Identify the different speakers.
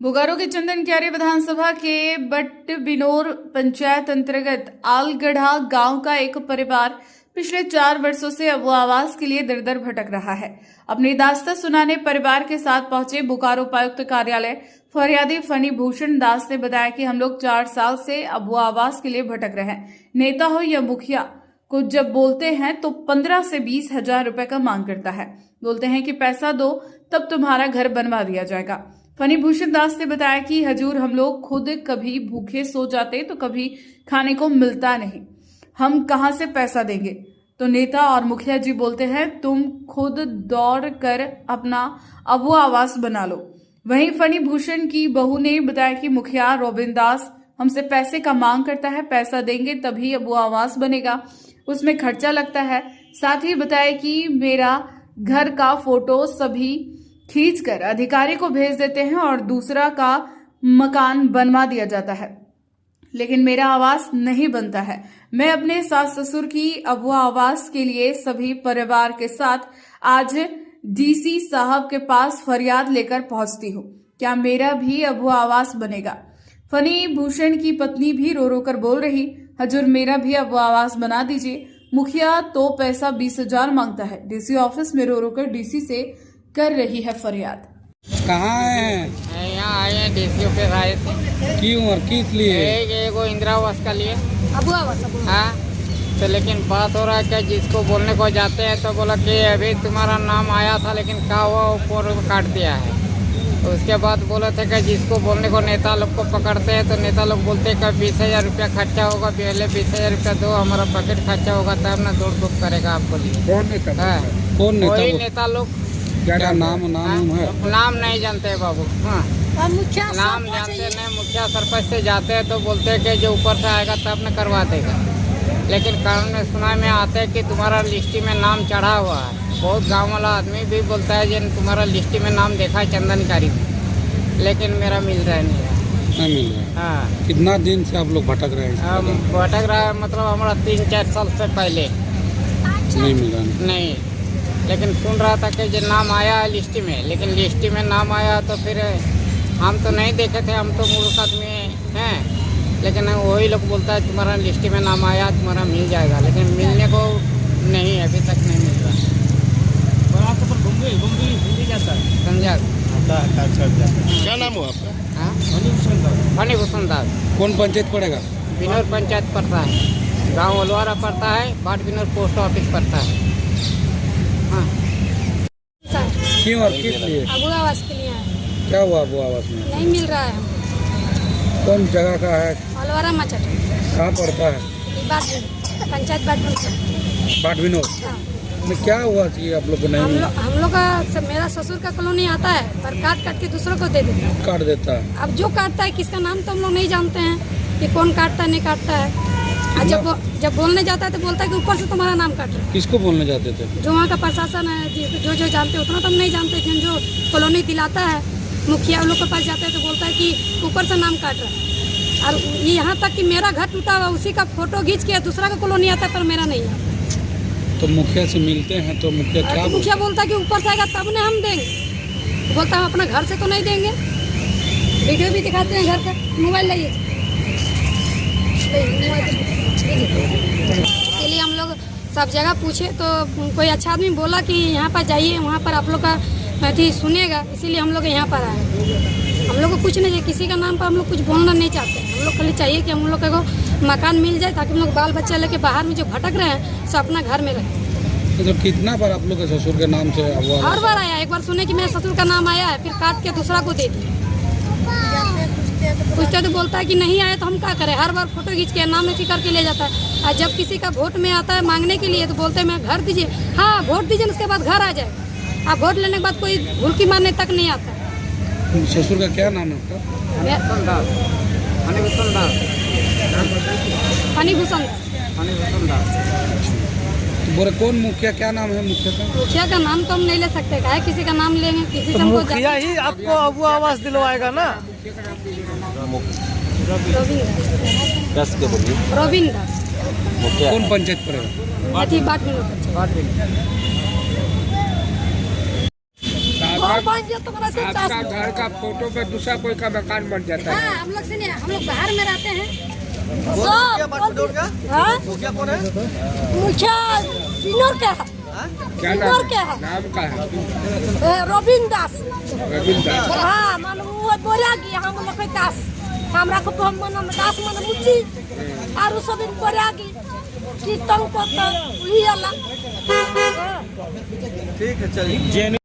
Speaker 1: बोकारो के चंदन क्यारी विधानसभा के बट बिनोर पंचायत अंतर्गत आलगढ़ा गांव का एक परिवार पिछले 4 वर्षों से अब आवास के लिए दर दर भटक रहा है। अपनी दास्तां सुनाने परिवार के साथ पहुंचे बोकारो उपायुक्त कार्यालय फरियादी फनी भूषण दास ने बताया कि हम लोग 4 साल से अब आवास के लिए भटक रहे हैं। नेता हो या मुखिया को जब बोलते हैं तो 15 से 20 हजार रुपए का मांग करता है। बोलते हैं कि पैसा दो तब तुम्हारा घर बनवा दिया जाएगा। फनी भूषण दास ने बताया कि हजूर हम लोग खुद कभी भूखे सो जाते तो कभी खाने को मिलता नहीं, हम कहां से पैसा देंगे। तो नेता और मुखिया जी बोलते हैं तुम खुद दौड़ कर अपना अब आवास बना लो। वहीं फनी भूषण की बहू ने बताया कि मुखिया रोबिन दास हमसे पैसे का मांग करता है, पैसा देंगे तभी अब आवास बनेगा, उसमें खर्चा लगता है। साथ ही बताया कि मेरा घर का फोटो सभी खींचकर अधिकारी को भेज देते हैं और दूसरा का मकान बनवा दिया जाता है, लेकिन मेरा आवास नहीं बनता है। मैं अपने सास ससुर की अब आवास के लिए सभी परिवार के साथ आज डीसी साहब के पास फरियाद लेकर पहुंचती हूँ, क्या मेरा भी अब आवास बनेगा। फनी भूषण की पत्नी भी रो रो कर बोल रही, हजूर मेरा भी अब आवास बना दीजिए। मुखिया तो पैसा 20 हजार मांगता है। डीसी ऑफिस में रो रो कर डीसी से कर रही है फरियाद।
Speaker 2: कहाँ आए हैं?
Speaker 3: यहाँ आए हैं, डीसी ऑफिस आए थे।
Speaker 2: क्यों और किस लिए?
Speaker 3: एगो इंदिरा आवास का लिए।
Speaker 4: अबू आवास
Speaker 3: हाँ, तो लेकिन बात हो रहा है कि जिसको बोलने को जाते हैं तो बोला कि अभी तुम्हारा नाम आया था लेकिन क्या हुआ, ऊपर काट दिया है। तो उसके बाद बोले थे कि जिसको बोलने को नेता लोग को पकड़ते हैं तो नेता लोग बोलते हैं कि 20,000 रुपया खर्चा होगा, पहले 20,000 रुपया दो, हमारा पैकेट खर्चा होगा तब ना दौड़ धूप करेगा आपको लिए।
Speaker 2: कौन नेता?
Speaker 3: हाँ,
Speaker 2: कौन नेता?
Speaker 3: वही नेता लोग।
Speaker 2: क्या नाम है?
Speaker 3: नाम नहीं जानते है बाबू। हाँ,
Speaker 4: मुखिया
Speaker 3: नाम जानते नहीं। मुखिया सरपंच से जाते हैं तो बोलते हैं कि जो ऊपर से आएगा तब न करवा देगा, लेकिन कानून में सुनाई में आता है कि तुम्हारा लिस्टी में नाम चढ़ा हुआ है। बहुत गांव वाला आदमी भी बोलता है जिन तुम्हारा लिस्टी में नाम देखा है चंदनकारी में, लेकिन मेरा मिल रहा नहीं
Speaker 2: मिल रहा है।
Speaker 3: हाँ,
Speaker 2: कितना दिन से आप लोग भटक रहे हैं?
Speaker 3: भटक रहा है, मतलब हमारा 3-4 साल से पहले
Speaker 2: नहीं मिल रहा।
Speaker 3: नहीं, लेकिन सुन रहा था कि जो नाम आया है लिस्टी में, लेकिन लिस्टी में नाम आया तो फिर हम तो नहीं देखे थे, हम तो मूर्ख आदमी हैं, लेकिन वही लोग बोलता है तुम्हारा लिस्टी में नाम आया, तुम्हारा मिल जाएगा, लेकिन मिलने को नहीं, अभी तक नहीं मिल रहा। समझा?
Speaker 2: क्या नाम हुआ आपका?
Speaker 3: फनी भूषण दास।
Speaker 2: कौन पंचायत पड़ेगा?
Speaker 3: बिनोर पंचायत पड़ता है, गांव ओलवारा पड़ता है, बाट बिनोर पोस्ट ऑफिस पड़ता है। हाँ,
Speaker 2: क्यों और किस लिए?
Speaker 4: अबू आवास के लिए आए।
Speaker 2: क्या हुआ अबू आवास में?
Speaker 4: नहीं मिल रहा है।
Speaker 2: कौन जगह का है?
Speaker 4: अलवारा मचट
Speaker 2: कहाँ पड़ता है?
Speaker 4: पंचायत
Speaker 2: बाट विनोद में। क्या हुआ कि आप लोग को नहीं मिला?
Speaker 4: हम लोग का मेरा ससुर का कॉलोनी आता है पर काट के दूसरों को दे देता है।
Speaker 2: काट देता है।
Speaker 4: अब जो काटता है किसका नाम तो हम लोग नहीं जानते हैं कि कौन काटता है नहीं काटता है। और जब बोलने जाता है तो बोलता है कि ऊपर से तुम्हारा नाम काट रहा है।
Speaker 2: किसको बोलने जाते थे?
Speaker 4: जो वहाँ का प्रशासन है, जो जानते उतना तो हम नहीं जानते, जो कॉलोनी दिलाता है मुखिया उन लोग के पास जाते हैं तो बोलता है कि ऊपर से नाम काट रहा है। और ये यहाँ तक कि मेरा घर टूटा हुआ उसी का फोटो खींच के दूसरा का कॉलोनी आता है पर मेरा नहीं है।
Speaker 2: तो मुखिया से मिलते हैं तो मुखिया क्या
Speaker 4: तो मुखिया बोलता है कि ऊपर से आएगा तब ने हम देंगे, बोलता है अपना घर से तो नहीं देंगे। वीडियो भी दिखाते हैं घर का, मोबाइल लाइए। इसीलिए हम लोग सब जगह पूछे तो कोई अच्छा आदमी बोला कि यहाँ पर जाइए, वहाँ पर आप लोग का अथी सुनेगा, इसीलिए हम लोग यहाँ पर आए। हम लोग को कुछ नहीं चाहिए, किसी का नाम पर हम लोग कुछ बोलना नहीं चाहते। हम लोग खाली चाहिए कि हम लोग को मकान मिल जाए ताकि हम लोग बाल बच्चा लेके बाहर में जो भटक रहे हैं सब अपना घर में रहे।
Speaker 2: तो कितना बार आप लोग के ससुर के नाम से?
Speaker 4: हर बार आया, एक बार सुने कि मेरे ससुर का नाम आया है, फिर काट के दूसरा को दे दिया। पूछते तो बोलता है कि नहीं आया तो हम क्या करें। हर बार फोटो खींच के नाम में करके ले जाता है। और जब किसी का वोट में आता है मांगने के लिए तो बोलते हैं मैं घर दीजिए। हाँ, वोट दीजिए, उसके बाद घर आ जाएगा। अब वोट लेने के बाद कोई भूलकी मारने तक नहीं आता है।
Speaker 2: ससुर का क्या नाम है आपका?
Speaker 4: फनी भूषण
Speaker 2: दास। बोले कौन मुखिया, क्या नाम है मुखिया का?
Speaker 4: मुखिया का नाम तो हम नहीं ले सकते, क्या है किसी का नाम लेंगे, किसी से हमको
Speaker 5: मुखिया ही आपको अबू आवास दिलवाएगा ना।
Speaker 4: रोबिन दास।
Speaker 2: कौन पंचायत पड़ेगा?
Speaker 4: बाट
Speaker 6: घर बन जाए तो बड़ा से
Speaker 2: आपका घर का फोटो पे दूसरा कोई का मकान बन जाता है।
Speaker 4: हाँ, हम लोग से नहीं, हम लोग बाहर में रहते हैं।
Speaker 6: हाँ? मुखिया बिनोर के है,
Speaker 2: क्या
Speaker 6: बिनोर के है,
Speaker 2: नाम का है?
Speaker 6: रविंद्र दास।
Speaker 2: रविंद्र दास।
Speaker 6: हाँ, मान वो बोला कि हम लोग के दास, हमरा को हम मन दास मन मुची, और सब इन बोला कि कीर्तन को तो वही अल्लाह।
Speaker 5: ठीक है चलिए।